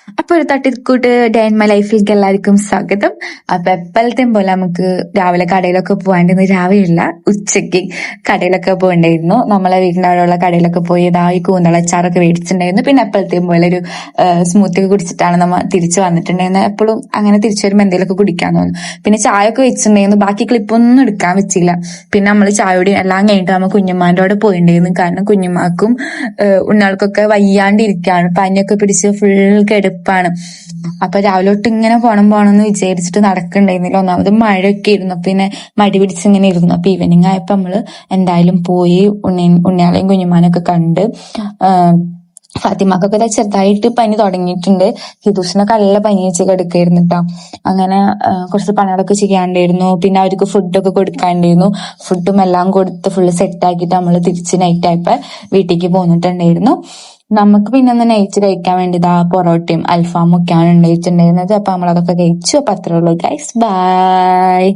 അപ്പൊ ഒരു തട്ടിക്കൂട്ട് ഡേ ഇൻ മൈ ലൈഫിലേക്ക് എല്ലാവർക്കും സ്വാഗതം. അപ്പൊ എപ്പോഴത്തെയും പോലെ നമുക്ക് രാവിലെ കടയിലൊക്കെ പോകാണ്ടിരുന്ന, രാവിലെയല്ല ഉച്ചയ്ക്ക് കടയിലൊക്കെ പോകണ്ടായിരുന്നു. നമ്മളെ വീടിന്റെ അവിടെയുള്ള കടയിലൊക്കെ പോയി ഇതായി കൂന്തളച്ചാറൊക്കെ മേടിച്ചിട്ടുണ്ടായിരുന്നു. പിന്നെ എപ്പോഴത്തെയും പോലെ ഒരു സ്മൂത്തി ഒക്കെ കുടിച്ചിട്ടാണ് നമ്മൾ തിരിച്ചു വന്നിട്ടുണ്ടായിരുന്നത്. എപ്പോഴും അങ്ങനെ തിരിച്ചു വരുമ്പോൾ എന്തെങ്കിലുമൊക്കെ കുടിക്കാൻ തോന്നും. പിന്നെ ചായ ഒക്കെ വെച്ചിട്ടുണ്ടായിരുന്നു. ബാക്കി ക്ലിപ്പൊന്നും എടുക്കാൻ വെച്ചില്ല. പിന്നെ നമ്മൾ ചായയോടെ എല്ലാം കഴിഞ്ഞിട്ട് നമ്മൾ കുഞ്ഞുമ്മാൻ്റെ അവിടെ പോയിട്ടുണ്ടായിരുന്നു. കാരണം കുഞ്ഞുമ്മാക്കും ഉണ്ണാൾക്കൊക്കെ വയ്യാണ്ടിരിക്കുകയാണ്, പനിയൊക്കെ പിടിച്ച് ഫുൾ കിടപ്പാണ്. അപ്പൊ രാവിലെ തൊട്ട് ഇങ്ങനെ പോണം വിചാരിച്ചിട്ട് നടക്കണ്ടായിരുന്നില്ല. ഒന്നാമത് മഴയൊക്കെ ഇരുന്നു, പിന്നെ മടി പിടിച്ചിങ്ങനെ ഇരുന്നു. അപ്പൊ ഈവനിങ് ആയപ്പോ നമ്മള് എന്തായാലും പോയി ഉണ്ണിയാളെയും കുഞ്ഞുമാനൊക്കെ കണ്ട്. ഫാത്തിമാക്കൊക്കെ ചെറുതായിട്ട് പനി തുടങ്ങിയിട്ടുണ്ട്. ഹിദൂസിനൊക്കെ നല്ല പനി വെച്ച് കിടക്കായിരുന്നു കേട്ടോ. അങ്ങനെ കുറച്ച് പണികളൊക്കെ ചെയ്യാണ്ടായിരുന്നു. പിന്നെ അവർക്ക് ഫുഡൊക്കെ കൊടുക്കാണ്ടായിരുന്നു. ഫുഡും എല്ലാം കൊടുത്ത് ഫുള്ള് സെറ്റാക്കിയിട്ട് നമ്മൾ തിരിച്ച് നൈറ്റ് ആയപ്പോ വീട്ടിലേക്ക് പോന്നിട്ടുണ്ടായിരുന്നു. നമുക്ക് പിന്നെ ഒന്ന് നൈറ്റ് കഴിക്കാൻ വേണ്ടി പൊറോട്ടയും അൽഫാമും ഒക്കെയാണ് ഉണ്ടായിട്ടുണ്ടായിരുന്നത്. അപ്പൊ നമ്മളതൊക്കെ കഴിച്ചു. അപ്പൊ അത്രേ ഉള്ളൂ ഗൈസ്, ബൈ.